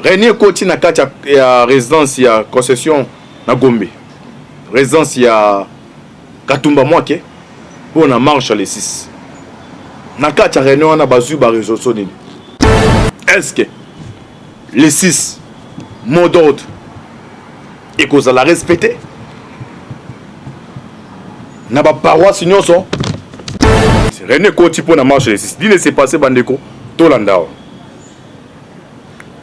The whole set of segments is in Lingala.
Renier Koti na kati ya résidence ya concession na Gombe. Résidence ya Katumba Mwake pour na marche les 6. Na kati ya Renier wana bazu ba résolution nini. Est-ce que les 6 mots d'ordre et qu'on la respecter? Na ba paroisse nyonso. Renier Koti pour na marche les 6. Dile s'est passé bandeko Tolandao.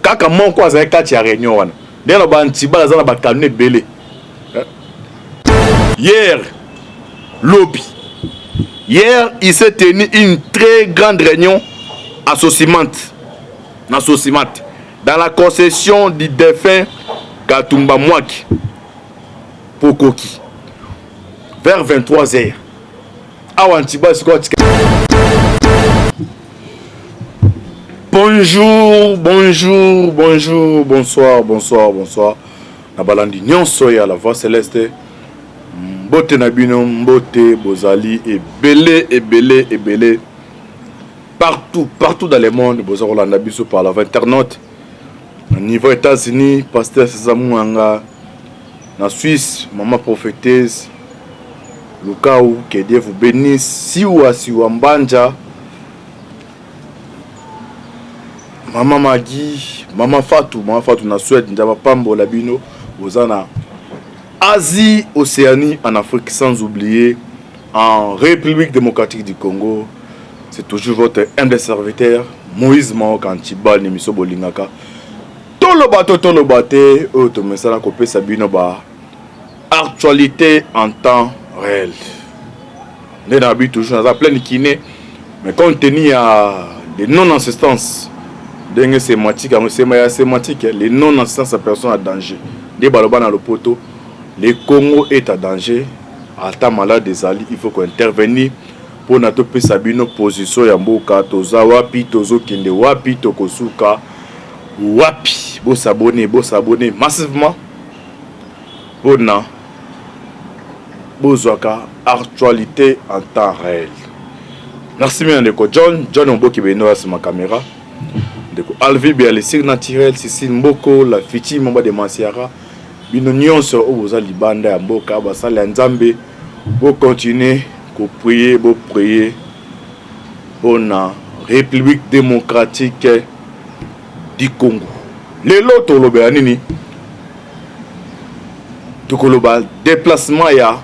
Kaka moko aza kati ya réunion wana. Ndena ba ntiba za na ba cabinet belé. Hier lobby. Hier il s'est tenu une très grande réunion à Sosimat. Na Sosimat dans la concession du défunt Katumba Mwaki pour Koki. Vers 23h. Awa ntiba sikoti. Bonjour, bonjour, bonjour, bonsoir, bonsoir, bonsoir. Nabalandi nyonso ya la voix céleste. Mbote nabino, mbote, bozali, ebele. Partout dans le monde, bozali Rolanda biso par la internaute. Au niveau États-Unis, pasteur Césamouanga. Na Suisse, maman prophétesse. Lukaou, que Dieu vous bénisse. Siwa Mbanja. Maman Magui, Maman Fatou na Suède, Ndaba Pambo Labino, Bozana, Asie, Océanie, en Afrique, sans oublier, en République démocratique du Congo. C'est toujours votre humble serviteur, Moïse Mao Kantiba, Nemiso Bolingaka. Tolo bate, Otomesala Kopé Sabino Ba. Actualité en temps réel. Nous avons toujours dans plein de kiné, mais compte tenu des non-assistances. Dengue sémantique, les non-assistance à personne à danger. Des balobans dans le poteau, le Congo est à danger. À temps malade des alliés, il faut qu'on intervienne pour notre Sabino position Yamboka, Toza Wapi, Tozo Kinde Wapi, Tokosuka Wapi. Beau s'abonner massivement pour na Bozwaka actualité en temps réel. Merci bien de John Ombo qui beno sur ma caméra. Alvi Bialisir naturel, Cécile Mboko, la Fiti Mamba de Masiara, Bino Nyonso, Oboza Libanda, Mboka, Basale Nzambe, Bo continuer, pour prier pour la République démocratique du Congo. Les lots au Lobeanini, Tokoloba, déplacement ya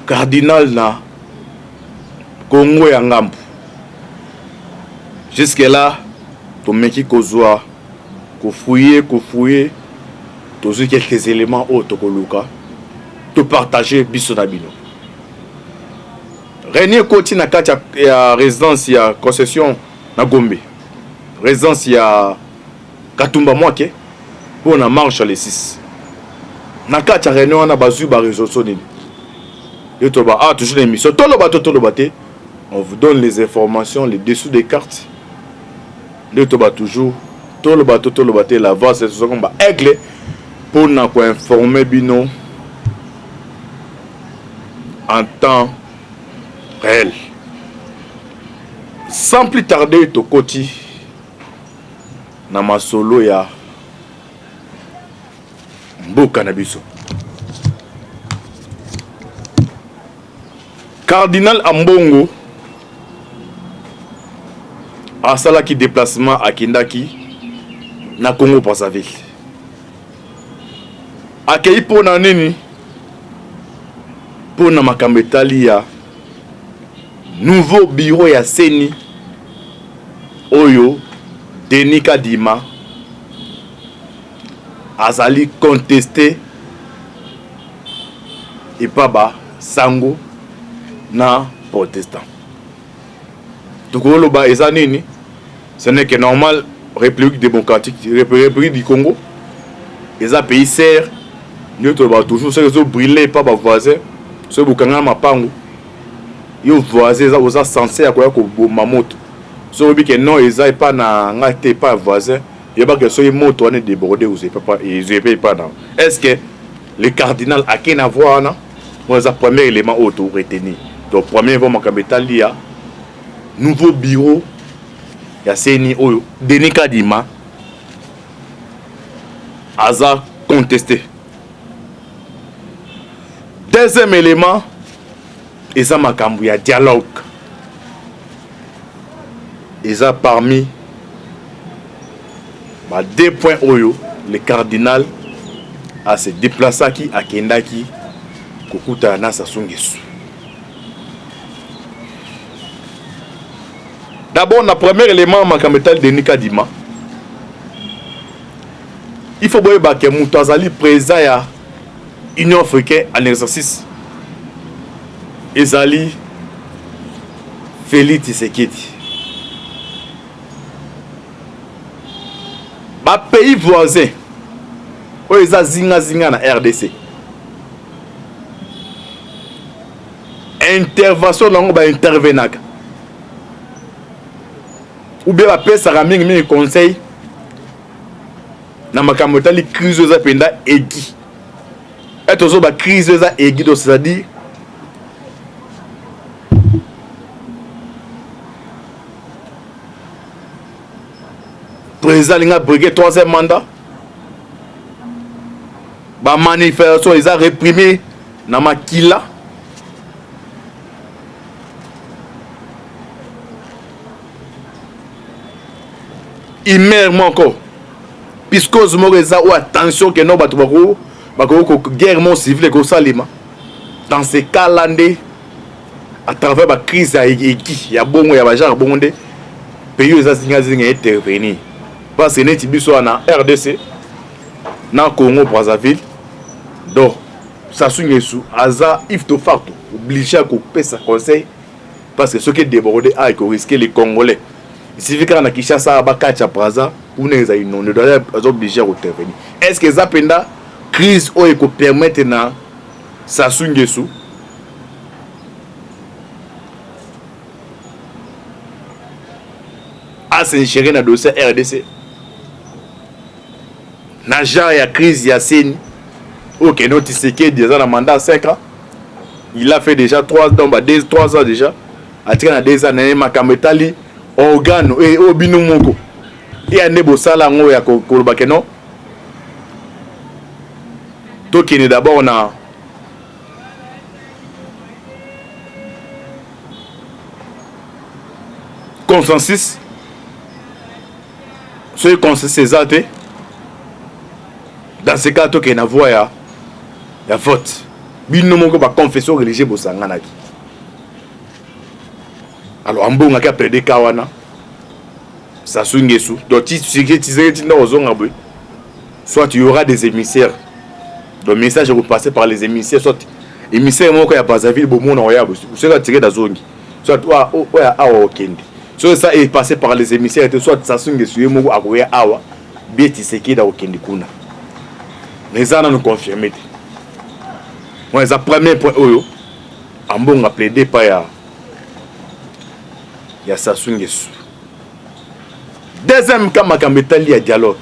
cardinal na Congo ya Ngambu. Jusque là, tu mets qui kozwa, fouiller, tu as quelques éléments autres tu partager bisonabino. Renier Koti na kati ya résidence ya concession na Gombe. Résidence ya Katumba Mwake pour na marche les 6. Na kati ya réunion na bazu ba résolution nini. Yo to ba toujours l'émission. Tolo bate. On vous donne les informations, les dessous des cartes. Le toba toujours tout le bateau la voix c'est ce qu'on va aigle pour nous informer bino en temps réel sans plus tarder to koti na masolo ya mboka na biso. Cardinal Ambongo asala ki déplacement à Kindaki na Congo Brazzaville. Akei pona nini? Pona makambetali ya nouveau bureau ya Seni Oyo Denis Kadima azali contesté et pas ba sango na protestant. Tokolo ba eza nini? Ce n'est que normal. République démocratique, République du Congo, les pays serrent, nous toujours ceux qui ont brûlé par les voisins, ceux qui ont mapango, les voisins sont censés avoir un mamoto. Ceux qui non, ils n'ont pas n'ont pas voisins, il y a pas que ceux qui ont tourné débordé ou ils ne payent pas. Est-ce que le cardinal a qu'un avoir là? Moi, c'est le premier élément auto retenu. Donc, premier élément lia nouveau bureau. Ya Seni Oyo Denis Kadima aza contesté. Deuxième élément, eza makambo ya dialogue. Eza parmi ba 2 points oyo le cardinal a se déplacé à Kendaki kokuta na Sassou Nguesso. D'abord, le premier élément makambo de Nikadima. Il faut que Moutazali président ya Union africaine en exercice. Ezali Félix Tshisekedi. Ba pays voisin oyo eza zinga na RDC. Intervention nango ba intervenaka. Ou bien ba pesa mingi conseil na makambo tali crise za penda egi. Et ozo ba crise za egi, donc c'est-à-dire président linga briguer 3e mandat. Ba manifestation ils a réprimé na makila. Il meurt encore. Puisque Zumoreza ou attention que non batubako bako guerre civile ko salima. Dans ces cas-là, à travers la crise il y a bongo ya bajar bonde pays aux zinga intervenir. Parce que neti biso na RDC na Congo Brazzaville. Donc Sassou Nguesso aza if to facto obligé à couper sa conseil parce que ce qui est débordé a risqué les Congolais. Il suffit qu'on a Kinshasa Abakacha Braza ou les on doit être obligé à intervenir. Est-ce que ça penda crise ou éco permettre na Sassou Nguesso à s'ingérer dans le dossier RDC? Na genre ya crise ya Seni. Ok, non Tshisekedi déjà dans mandat 5 ans. Il a fait déjà 3 ans déjà. A tiré na 2 ans makametali organe et obino moko. Et ande bosala ngo ya koloba ke non. Tokene d'abord na consensus. Ce consensus exact. Dans ce cas, il y a une voix, il y a vote. Il y a une confession religieuse. Alors, on a plaidé Kawana. Sassou Nguesso. Donc, soit il y aura des émissaires. Le message est passé par les émissaires. Soit les émissaires, il y a pas de ville, soit tiré dans zone. Soit soit ça est passé par les émissaires. Soit Sassou Nguesso, il y a Awa, bien Tshisekedi dans Okende Kuna. Les gens nous confirment. Moi, c'est le premier point. En bon, on a plaidé par Sassou Nguesso. Deuxième cas, il y a dialogue.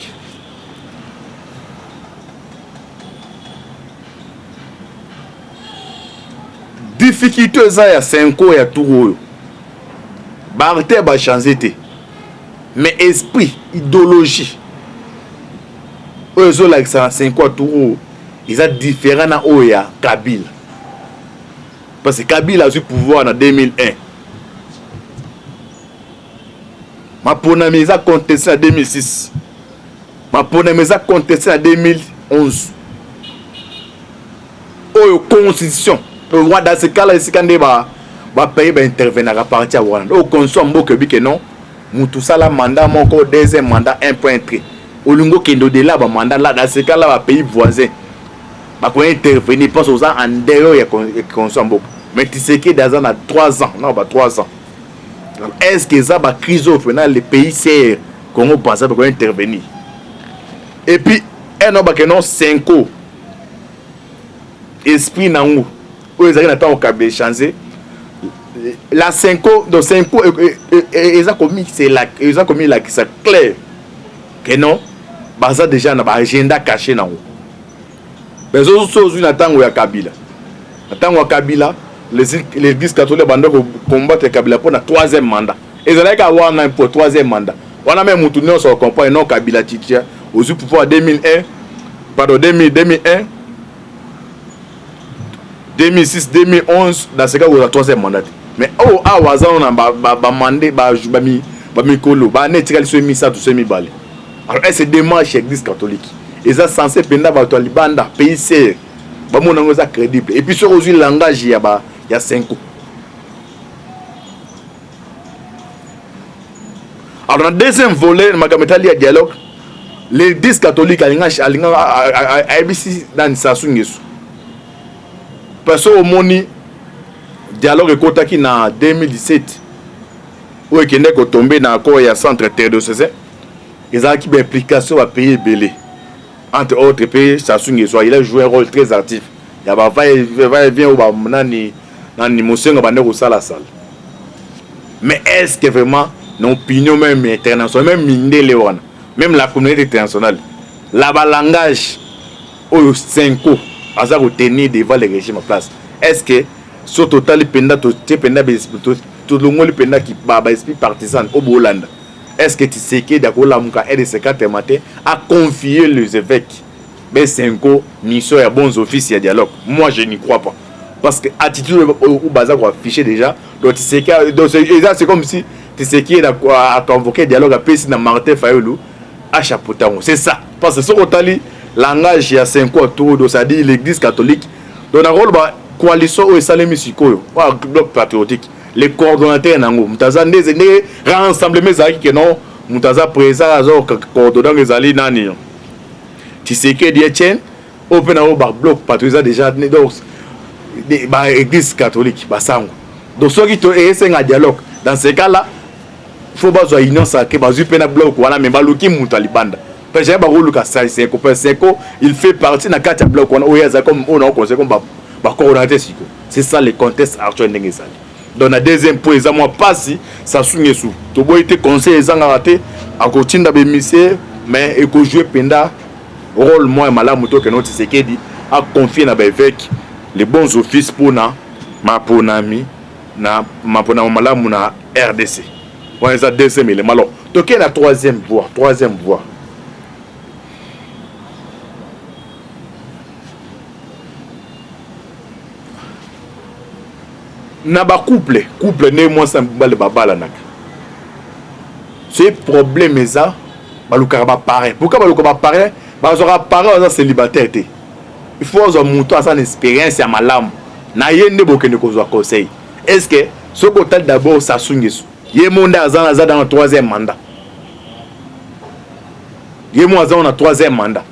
Difficulté, il y a 5 ans, il y a tout. Barthé va changer. Mais esprit, idéologie. Eux ont like ça 5 ans tout ils sont différents na oya Kabila parce que Kabila a eu pouvoir en 2001 ma ponami a contesté en 2006 ma ponami a contesté en 2011 oyo constitution pour dans ce cas là ici quand va payer va intervenir à partir de Rwanda au consomme beaucoup que non mutu sala mandat moko deuxième mandat 1.3 Olungo kendo de là, mandat là, dans ce cas là, pays voisin. Bah, quand intervenir, pense aux gens en dehors, il y a consomme beaucoup. Mais tu sais que dans 3 ans, non, 3 ans. Est-ce que ça va crise au final, les pays serrent, Congo passe pour intervenir? Et puis, un homme qui non 5 ans, esprit n'a où ils arrivent à temps au câble changer. La 5 ans, donc 5 ans, ils ont commis, c'est là, ils ont commis là, c'est clair. Que non? Baza déjà na agenda caché na wo. Mais autres choses na tango ya Kabila. Na tango ya Kabila, l'église catholique bande ko combattre Kabila pour na 3e mandat. Et ça là ka wana pour 3e mandat. On a même mutu non so comprendre non Kabila titia aux pouvoir 2001 pardon, 2001, 2006, 2011, dans ce cas, vous avez 3e mandat. Mais oh, ah, on a mandé, mikolo, netikali so misa tout semi balé. Alors, c'est démarche l'église catholique. Et ça censé penda bato libanda, pays c'est, mon nom est crédible. Et puis sur le langage, il y a 5 ans. Alors, dans le deuxième volet, il y a dialogue. L'église catholique a ABC dans Sassou Nguesso. Parce que au dialogue est contacté en 2017. Où il y a tombé dans l'accord et centre interdiocésain. Ils ont une implication à payer belé. Entre autres pays, Sassou Nguesso, il a joué un rôle très actif. Il y a va-et-vient où la salle. Mais est-ce que vraiment l'opinion même internationale, même la communauté internationale, là-bas langage au 5 ans, à ça tenir devant les régimes en place. Est-ce que ce total penda tout le monde penda qui esprit partisan au Hollande? Est-ce que tu sais que d'accord la muka RDC4 matin a confié les évêques mais 5 ans mission et bons officiers dialogue? Moi je n'y crois pas. Parce que attitude au bazar qu'on affiché déjà, donc tu sais que c'est comme si tu sais qui a convoqué dialogue à PC dans Martin Fayulu à Chapotango. C'est ça. Parce que ce qu'on t'a langage il y a 5 ans tout, donc ça dit l'église catholique. Donc dans le rôle coalition au Salemi Sikoyo, bloc patriotique, les coordonnateurs nango, mutaza ndé rassemblement zaki que non, mutaza présent azor coordonnant les alliés nani. Tu sais que Dietien open au bloc patriotique déjà donc l'église catholique basango. Donc ceux qui sont en dialogue dans ces cas-là, il faut pas une union sacrée, un bloc, voilà, mais baluki mutalibanda. Parce que il fait partie de la carte bloc, c'est ça le contexte actuel. Donc, la deuxième point, moi, pas si ça sougne sous. Tu as été conseillé, ils ont raté, à côté de la mais il faut jouer penda rôle moins malade, que notre Tshisekedi a confié à l'évêque les bons offices pour ma ponami, ma malamu na RDC. On est à deuxième élément. Alors, donc, quelle est la troisième voie? Troisième voie. Naba couple né moi ça le baba là nak. Ce problème est ça, baluka ba pareil. Pourquoi baluka ba pareil? Parce que pareil on célibataire. Il faut avoir monter sans expérience à malam. Na yende bokene ko zo conseil. Est-ce que ce côté d'abord ça sungisu? Yé monde azan dans le troisième mandat. Yé mo azan na troisième mandat.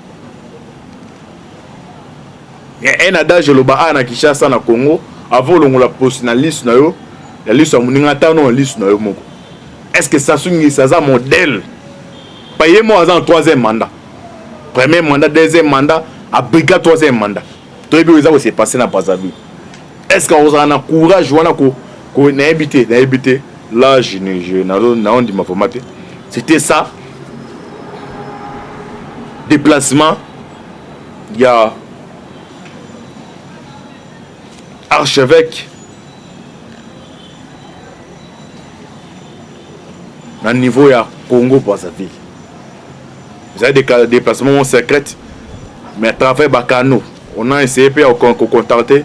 Il y a un adage le ba na Kinshasa na Congo. Avant la poste na liste na yo, la liste amuninga tano liste na yo moko. Est-ce que ça sungi ça modèle? Payez moi en troisième mandat. Premier mandat, deuxième mandat, à brigade troisième mandat. Très bien, ça s'est passé dans Brazzaville. Est-ce qu'on a courage ou on a habité là je n'ai dit ma formation. C'était ça. Déplacement. Il y a archevêque à niveau ya Congo Brazzaville. Vous avez des déplacements secrets, mais à travers Bakano, on a essayé de contacter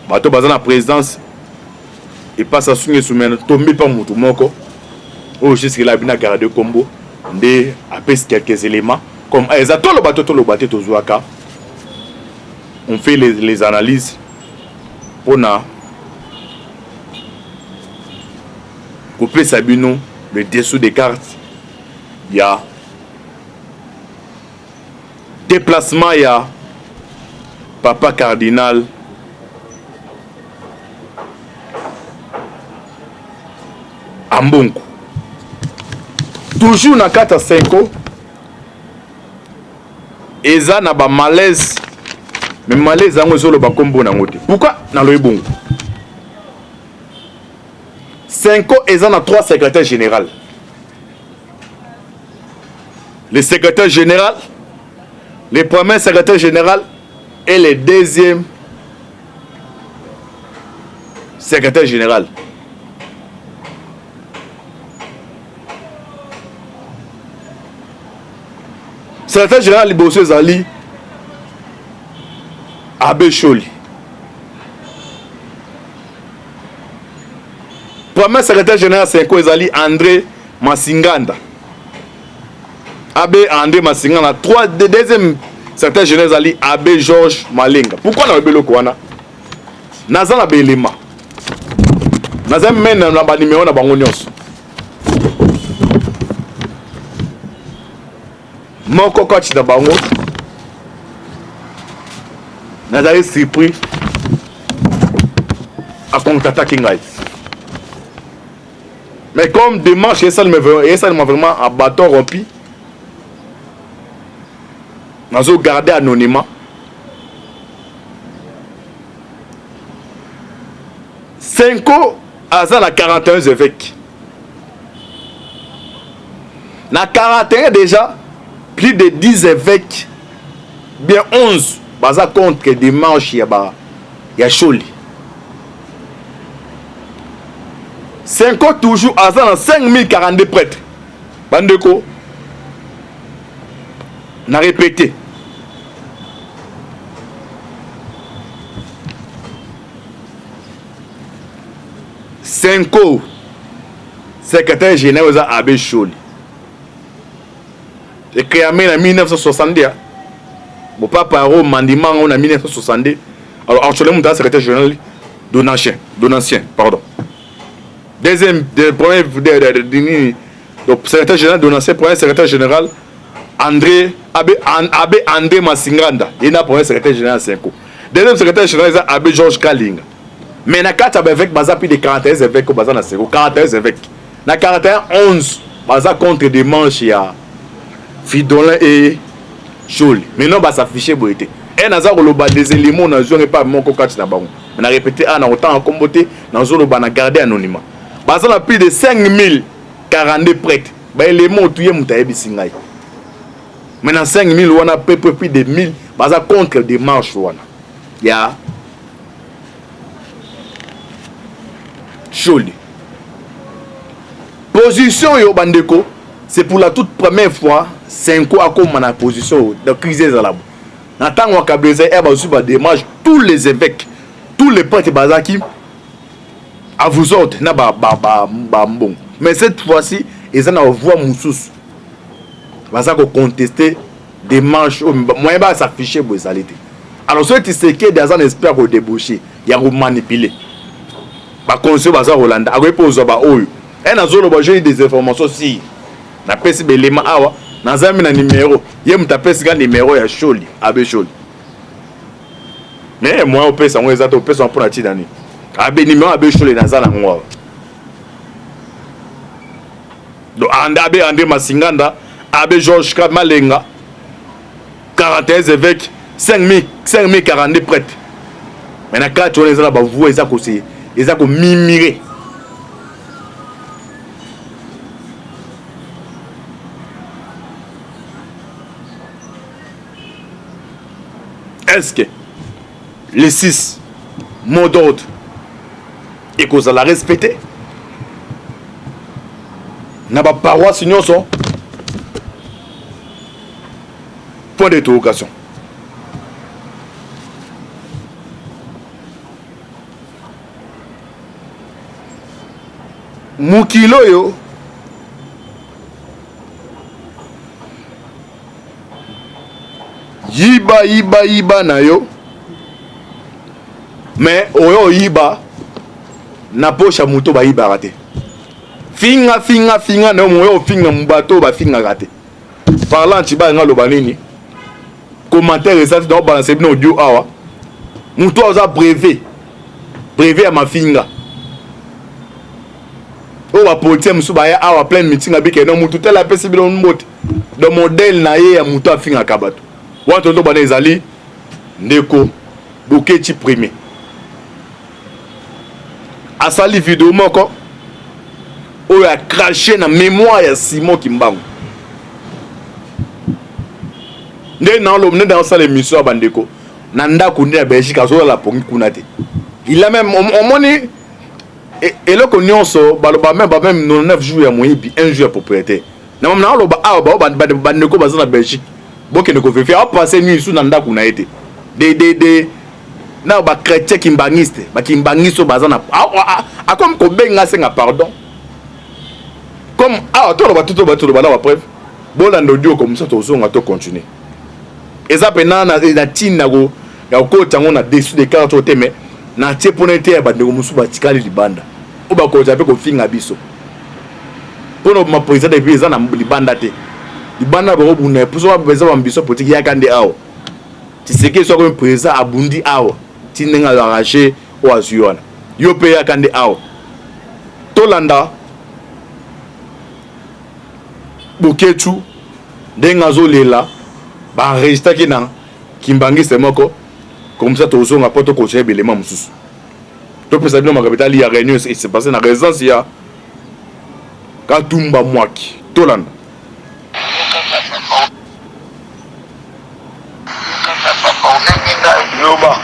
bateau basé la présidence et pas à soutenir sous même tombé par Moutou Moko. Au juste que la bina gardé combo, de après quelques éléments comme tout le bateau to Zouaka. On fait les analyses. On a coupé Sabino le dessous des cartes. Il y a déplacement, il y a papa cardinal Ambongo. Toujours dans 4 à 5 ans. Et ça n'a pas malaise. Mais malaise est sur le bakombo. Pourquoi dans le bon 5 ans, ils ont 3 secrétaires généraux. Le secrétaire général, le premier secrétaire général et le deuxième secrétaire général. Secrétaire général Liboso Zali, Abbé Choli. Premier secrétaire général Senko ezali André Masinganda. Abbé André Masinganda. Deuxième secrétaire général ezali Abbé Georges Malenga. Pourquoi na belo kwana? Naza na belema. Naza mena na ba numéro na bango nyonso. Moko coach na bango. Naza surpris à contre-attaquer ngai. Mais comme démarche, ça m'a vraiment un bâton rompu. Nous avons gardé anonymat. Senko a 41 évêques. Dans 41 déjà, plus de 10 évêques, bien 11, baza contre démarche, il y a Choli. Senko toujours à 5042 prêtres. Bandeko, on a répété. Senko, secrétaire général à Abbé Choli. Et créé en 1970. Mon papa a mandiment en 1970. Alors, actuellement, mon secrétaire général Donatien, pardon. Deuxième, secrétaire général Donatien, premier secrétaire général Abbé André Masinganda. Il a premier secrétaire général Senko. Deuxième secrétaire général Abbé Georges Kalinga. Mais na 4 évêques, baza plus de 41 évêques au bazar na Senko. 41 évêques. Na 41, 11 baza contre des manches ya Fidolin et Choli. Maintenant, bah s'afficher boité. Et na za koloba des éléments na zone pas mon kokati na bango. On a répété na autant en comboté na zone ba na garder anonymat. Baza na plus de 5042 prêtres. Ba éléments touye mutayebi singai. Maintenant 5000 wana peu plus de 1000 baza contre des manches wana. Ya Choli. Position yo bandeko, c'est pour la toute première fois Senko a comme en position de crise à la boue. En tant que Kabeza et Bazouba démarche tous les évêques, tous les prêtres bazaki à vous autres na bon. Mais cette fois-ci, ils ont voix moussous. Bazako contester démarche moyen ba s'afficher pour salité. Alors ceux qui c'est que des gens espèrent au déboucher, il y a manipuler. Ba conseil baza Hollande, a repose ba oyo. Et na zolo ba j'ai des informations si na pesi belema awa na zami na numéro ye mutapesi ga numéro ya Choli Abbé Choli. Mais moi au pesa moi exact au pesa pour na tidani Abbé numéro Abbé Choli na zala ngwa. Do Abbé André Masinganda, Abbé Georges Malenga, 41 évêques, 5042 prêtres. Mais na 4 on les a ba vous ça ko c'est ils ont mimiré. Est-ce que les 6 mots d'ordre et qu'on la respecter? N'a pas paroisse sinon son point d'interrogation. Mukilo yo yiba na yo mais oyo yiba na pocha muto ba yiba raté finga na moyo finga mubato ba finga raté parlant ti ba ngalo banini commentaire exact dans balancer no audio awa muto aza brevet à ma finga. On va porter Moussoubaïa à plein meeting avec un homme tout la personne de modèle naïe à Moutou à fin à Kabato. Ou à ton tour, Banezali, Neko, bouquet primé. À sali vidéo, moko, on a craché dans la mémoire de Simon Kimbangu. Dans sa émission à Bandeko, Nanda Koundé à Belgique, à Zola la Pongi Kounate. Il a même, au moins, et là qu'on y a so même 9 jours à moyen puis 1 jour propriétaire na mama na ba bandeko baza na Belgique boke ne ko faire passer nuit sous nanda kuna été des na ba chrétien kimbangiste ba kimbangiso bazana a comme ko benga senga pardon comme to ba tout ba na ba preuve bolanda audio comme ça to zonga to continuer eza pena na tina go ya ko tango na dessus de carte te mais na tie ponete ba ndeko musu ba tikali libanda o ba ko jape ko finga biso pono ma président de pays na libanda te libanda ba obuna puso ba beza ba mbiso politique ya kande awo ti seke so comme président abundi awo ti nenga arracher o azuana yo pe ya kande awo tolanda Boketu ndenga zolela ba enregistre ki na kimbangiste moko comme ça to zonga poto ko chebe les mamsusu to pesa bino ma capitale ya réunion et c'est passé na résidence ya Katumba Mwaki tolanda Loba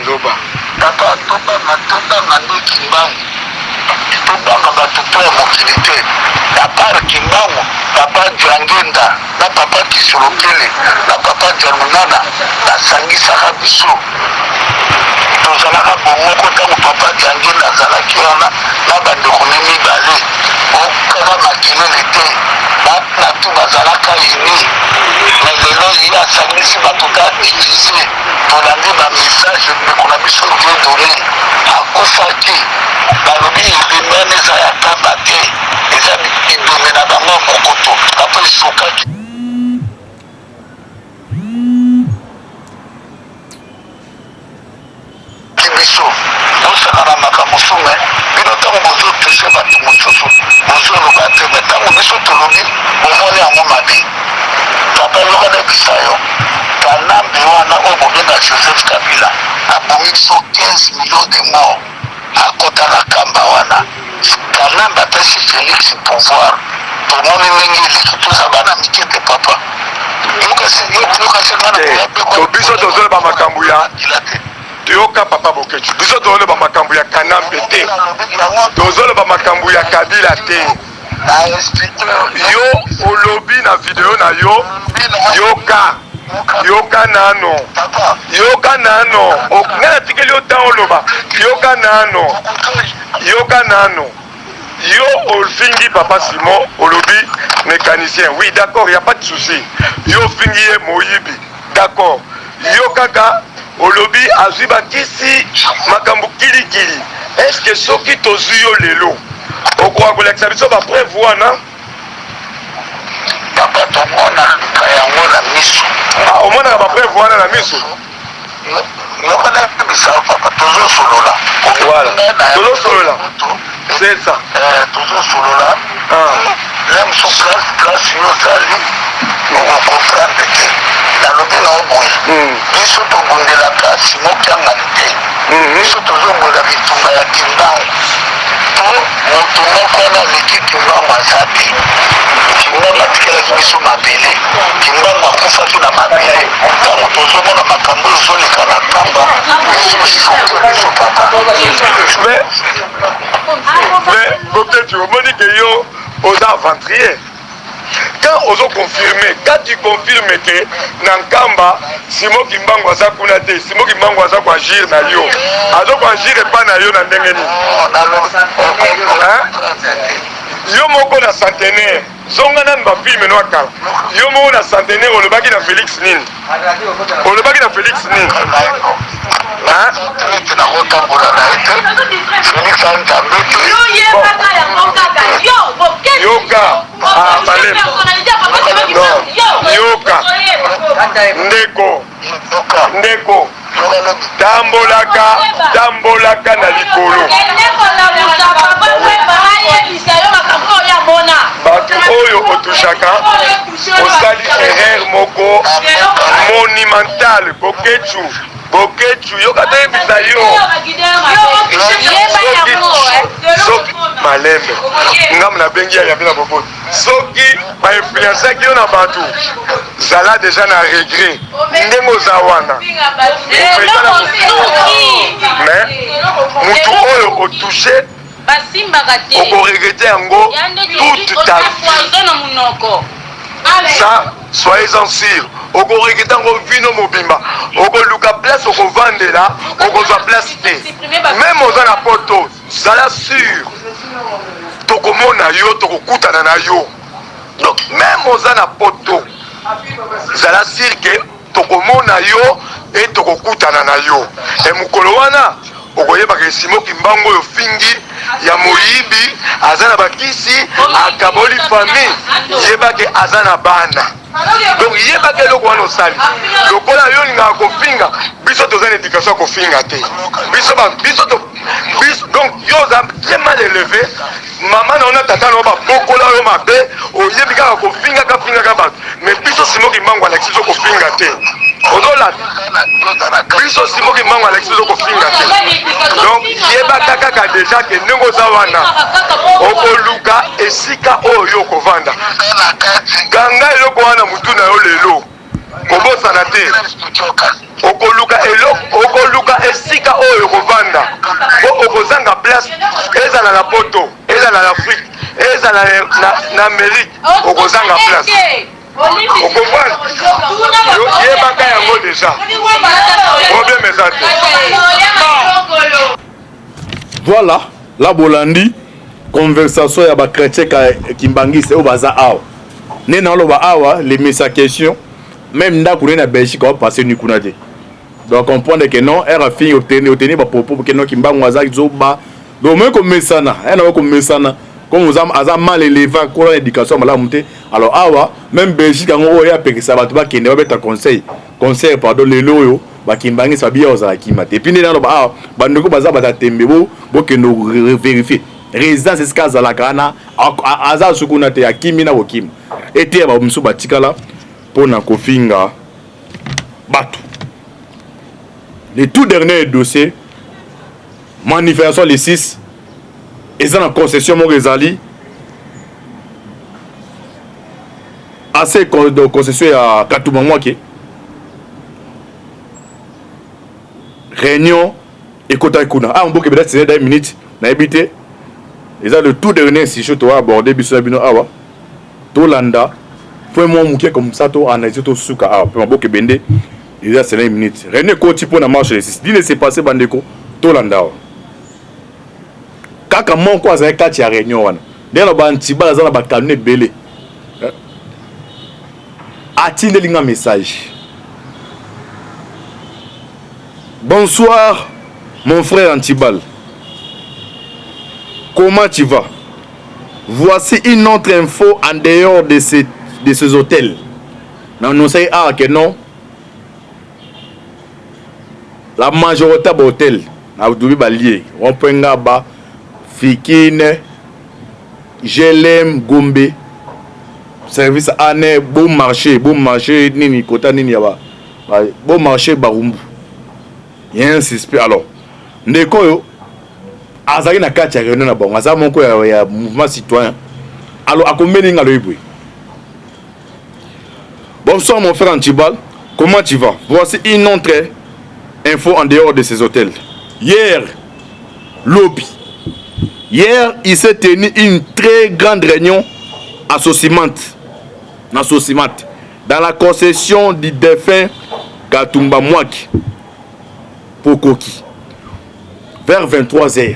Loba papa toba matanda ngando kimbangu tobanga bato po ya mokilité na part kimbangu papa Jangenda na papa Kisolokele na papa Janunana basangisaka biso tozalaka bomoko ntango papa Jangenda azalaki wana na bandeko mibale okala makelele te na tu bazalaka ini na lelo ye asangisi bato ta divise tolandi bamessage ndeko na biso Dieudonné akufaki balobi ebemene eza ya tamba te eza bidome na bango mokoto apo esokaki biso bosaka na makambo sume bino ntango bozotushe bato mosusu bozoloba te me ntango biso tolobi bomoni yango mabe papa yoka nebisa yo kanambe wana oyo bobenga Joseph Kabila abomi biso 15 millions de morts akota na kamba wana kanambe apesi Félix pouvoir tomoni ndenge eleki toza bana mike te papa biso tozoloba makambo ya toyoka papa Boketu biso tozoloba makambo ya kanambe te tozoloba makambo ya Kabila te yo olobi na video na yo yoka nano nga natikeli yo ntan oloba yoka nano yo ofingi papa Simon olobi mécanicien oui d'accord, y a pas de souci yo ofingi ye moyibi d'accord yo kaka olobi azwi bakisi makambo kilikili est-ce que soki tozwi yo lelo okoka kolakisa biso bapreuve wana papa tomonaka yango na miso omonaka bapreuve wana na miso yokana bisao papa tozosolola voilà tozosolola c'est ça tozosolola même so place yo ozali okokomprendre te nalobi na oboye biso tobondelaka simokiangani te biso tozongola bitumba ya kimbangu to moto moko wana aleki kimbangu aza te kimbangu atikelaki biso mabele kimbangu akufaki na mabele ntango tozomona makambo ezoleka na kamba biso biso papa mais Boketu omoni ke yo oza aventurier quand ozo confirmer, quand tu confirmes que Nankamba Simon Kimbangu aza kuna te Simon Kimbangu aza kwa agir na yo azo kwa agir pas na yo na ndenge ni yo moko na centenaire zonga nan ba film no akala yo moko na centenaire olobaki na Félix nini olobaki na Félix nini yoka yoka ndeko tambolaka na likolo bato oyo otushaka osali erreur moko monumentale Boketu yoka toyebisa yo soki malembe ngamu nabengi ya bina boboto soki bainfluensaki yo na bato zala deja na regret ndenge oza wana mais mutu oyo otushe okoregrete yango toute ta vie Ça, soyez-en sûrs. Oko rekitango vino mobimba. Oko luka place, oko vande là, oko za place te. Même aux na poto, zala sûr. Toko mona yo, toko kutana na yo. Donc même aux na poto, zala sûr que toko mona yo et toko kutana na yo. Et mukolo wana, oko yeba ke Simon Kimbangu yo fingi ya moyibi azana bakisi akaboli famille yeba ke azana bana. Donc yeba ke loko wana osali lokola yo ninga kofinga biso tozana éducation kofinga te biso donc yo za très mal élevé maman na ona tata na ba bokola yo mabe oyebi ka kofinga ka finga ka ba mais biso Simon Kimbangu alexis kofinga te odola biso Simon Kimbangu alexis kofinga te. Donc yeba kaka déjà que nengo za wana okoluka esika oyo kovanda ganga eloko wana mutu na yo lelo kobosana te okoluka esika oyo kovanda po okozanga place ezala na poto ezala na Afrique ezala na Amérique okozanga place okomprendre yebaka yango déjà problème eza te. Voilà la bolandi conversation ya ba chrétien kimbangisi o baza awa ne na loba awa les messa question même ndako na Belgique va passer ni kuna te. Donc comprendre que non era fini obtenir ba propos que non Kimbangu aza zoba donc même comme messana na comme messana comme vous avez mal élevé pour l'éducation malamu te. Alors awa même Belgique ngo ya pekisa bato ba kende ba beta conseil pardon les loyo ba Kimbangisi ba bia ozala kimate et puis na loba awa bandeko baza bata tembe bo kendo vérifier résidence esika za la kana aza sukuna te akimi na bokim ete ba musu batikala pona kofinga bato. Le tout dernier dossier manifestation les 6 et ça la concession Morezali assez de concession à Katouma Mwake réunion et Kota Kuna on peut que peut-être c'est 10 minutes na habité et ça le tout dernier si je dois aborder biso bino awa to landa faut moi mouké comme ça to analyser to suka awa pour beaucoup bende et ça c'est 10 minutes réunion ko tipo na marche les 6 dit laisser passer bandeko to landa kaka mon quoi ça kati ya réunion wana ndelo bantiba za na bakalne belé atindeli nga message. Bonsoir mon frère Antibal, comment tu vas? Voici une autre info en dehors de ces hôtels. Non, nous savons que non. La majorité des hôtels, on peut ngaba, Fikine, Jelem, Gombe, service année, bon marché, nini, kota nini yaba, bon marché, Barumbu. Il y a un suspect. Alors, Ndeko, Azari na kati ya réunion na bon, Azari monko ya mouvement citoyen. Alors, à combien de temps? Bonsoir mon frère Antibal, comment tu vas? Voici une autre info en dehors de ces hôtels. Hier, lobby. Hier, il s'est tenu une très grande réunion à Sosimat, dans la concession du défunt Katumba Mwaki, Pokoki, vers 23h.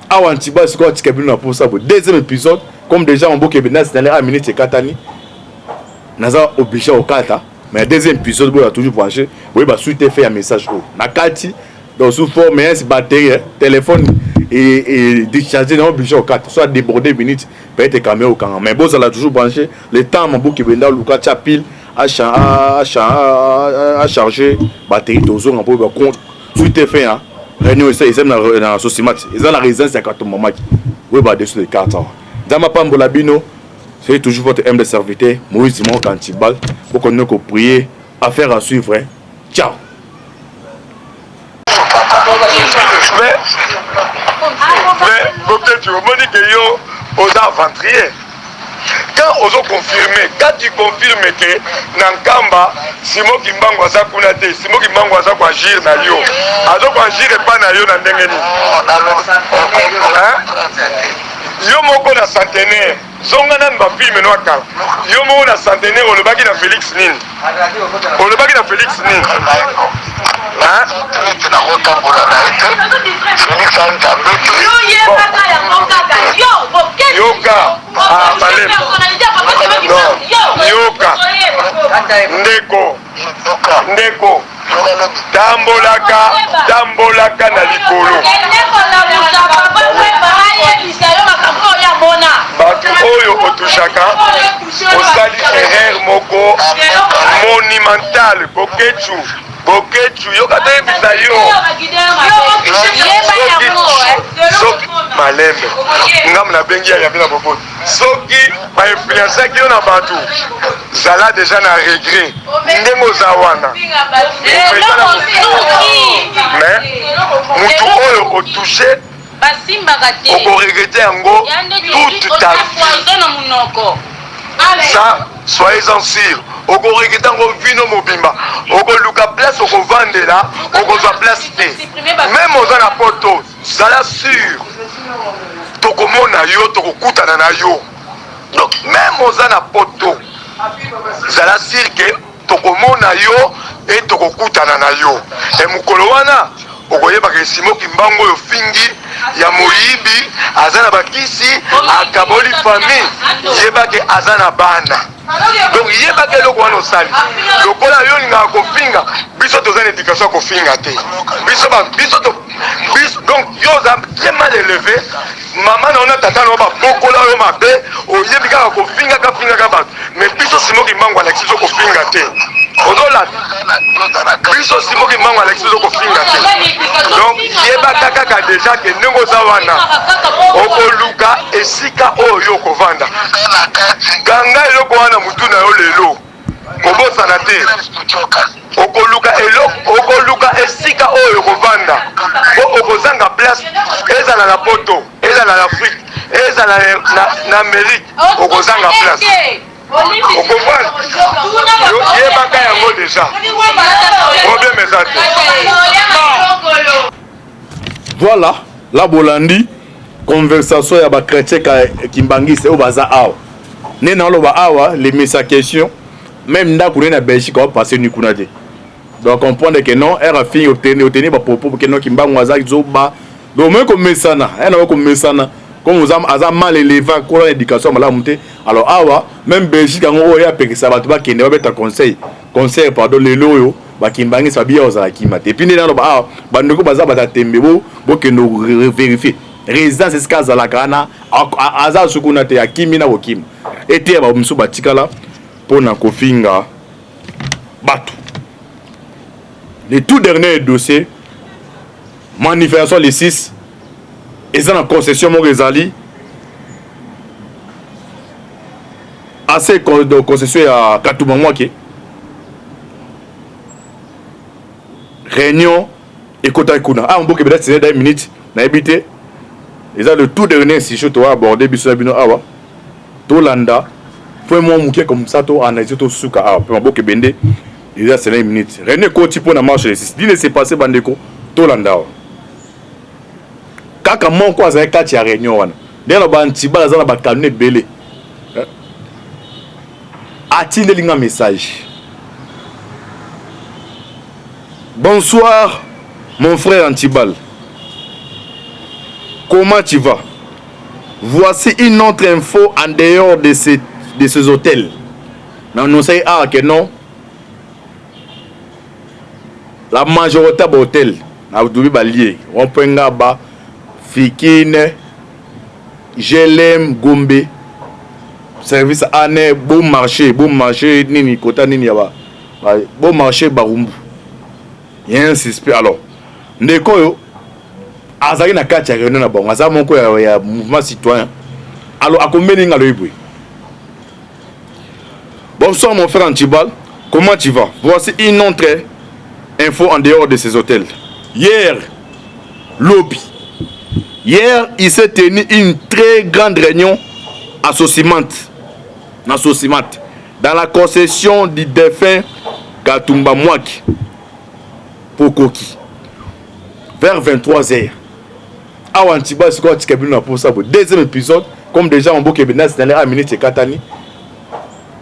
Awa Antibal, c'est quoi tu as pour ça? Deuxième épisode, comme déjà on boucle Benas dans les minutes Katani, Naza obligé au Kata, mais deuxième épisode, vous avez toujours branché, vous avez suite fait un message haut. Nakati, dans sous forme, batterie, téléphone et décharger dans obligé au Kata, soit débordé minutes, peut-être caméra au camp. Mais bon, ça l'a toujours branché. Le temps, mon boucle Benas, le Kata pile, à charger, batterie, toujours un peu contre. Suite fait, hein. Réunion, ils aiment la Sosimat. Ils ont la résidence à Katumba Mwaki. Oui, bah, dessus les 4 ans. Dans ma pambo labino, c'est toujours votre humble serviteur, Moïse Simon Antibal. Pour qu'on ait prier, affaire à suivre. Hein. Ciao. Mais, peut-être tu me dis que yo, aux aventuriers. Quand on confirme, quand tu confirmes que Nankamba, Simon Kimbangu aza kuna te, Simon Kimbangu aza kwa agir na yo. Azo kwa agir pas na yo na ndenge ni. yo moko na centenaire zonga nani bafilme no akala yo moko na centenaire olobaki na Félix nini olobaki na Félix nini yoka yoka ndeko tambolaka na likolo bato oyo otushaka osali erreur moko monumentale bokechu yoka toyebisa yo soki malembe ngamu nabengi ya yabe na boboto soki bainfluensaki yo na bato zala deja na regret ndenge oza wana mais mutu oyo otushe okoregrete yango toute ta vie. Ça, soyez-en sûrs. Okoregrete yango vino mobimba okoluka place okovandela okozwa place te même oza na poto zala sûr tokomona yo tokokutana na yo donc même oza na poto zala sûr ke tokomona yo e tokokutana na yo e mokolo wana okoyebaka esimoki mbango oyo fingi ya moyibi aza na bakisi akaboli famille yebake aza na bana donc yebake eloko wana osali lokola yo olingaka kofinga biso toza na éducation ya kofinga te biso donc yo oza très mal élevé mama na ona tata na yo babokola oyo mabe oyebi kaka kofingaka bato mais biso simoki mbango alakisi biso kofinga te ozolata biso simoki mbango alakisi biso kofinga te donc yebaka kaka deja ke ndenge oza wana okoluka esika oyo okovanda ganga eloko wana mutu na yo lelo kobosana te okoluka esika oyo okovanda po okozanga place ezala na poto ezala na Afrique ezala na Amérique okozanga place okomprendre yebaka yango deja problème eza te. Voilà la bolandi conversation ya bakretien kimbangisi oyo baza awa nde na oloba awa lemisa question même ndako nde na Belgique opase ni kuna te donc comprendre que non era fini obtenir bapropos ke non kimbango aza zoba donc moi komesana ena komesana comme aza mal élevé kola l'éducation malamu te alors awa même Belgique yango oyo apekisa bato bakende babeta conseil pardon lelo oyo bakimbangisa babia ozala kima te puis nde na oloba awa bandeko baza batatembe bokende vérifier résidence esika azalaka wana aza sukuna te akimi na bokima ete ya bamosusu batikala mpona kofinga bato. Le tout dernier dossier manifestation les 6 eza na concession moko ezali assez de concession ya Katumba Mwake réunion ekota kuna mboke beda c'est 10 minutes na ebité eza le tout dernier sujet to aborder biso bino awa to landa point moi muke comme ça to analyser to suka awa pe mboke bende eza c'est 10 minutes réunion koti pona marche les 6 dine c'est passé bandeko to landa awa kaka moko azali kati ya réunion wana ndelo bantiba aza na bakanune belé atindelinga message. Bonsoir mon frère Antibal, comment tu vas? Voici une autre info en dehors de ces hôtels. Non, c'est que non. La majorité des hôtels, Abdoubi Balié, Rompengaba, Fikine, Jelem, Gombe, service année, bon marché, nini, kota nini yaba, bon marché, Barumbu. Il y a un suspect. Alors, Ndeko, Azari na kati ya réunion na bon, Azari mon ya mouvement citoyen. Alors, à combien d'ingalo ibui? Bonsoir mon frère Antibal, comment tu vas? Voici une autre info en dehors de ces hôtels. Hier, lobby. Hier, il s'est tenu une très grande réunion à Sosimat, dans la concession du défunt Katumba Mwake pour Koki, vers 23h. awa Antiba c'est quoi tikabino pour ça deuxième épisode comme déjà on boke bena c'est dans la minute katani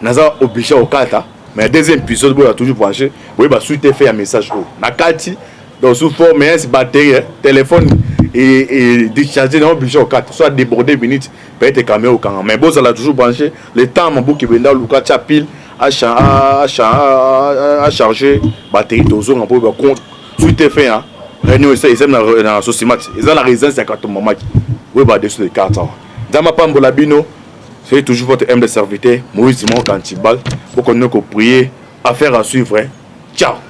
naza obligé au kata mais deuxième épisode boya toujours branché oui bah suite fait un message oh na kati dans sous forme mais c'est batterie téléphone et décharger dans obligé au kata soit déborder minute peut-être caméra au camp mais bon ça l'a toujours branché le temps mon boke bena luka cha pile à charger batterie toujours un peu compte suite fait hein réunion ça ils aiment dans Sosimat ils ont la résidence à carton maman oui bah dessus les cartes dans ma pambola bino c'est toujours votre humble serviteur Moïse Simon Cantibal pour qu'on ait prier affaire à suivre ciao.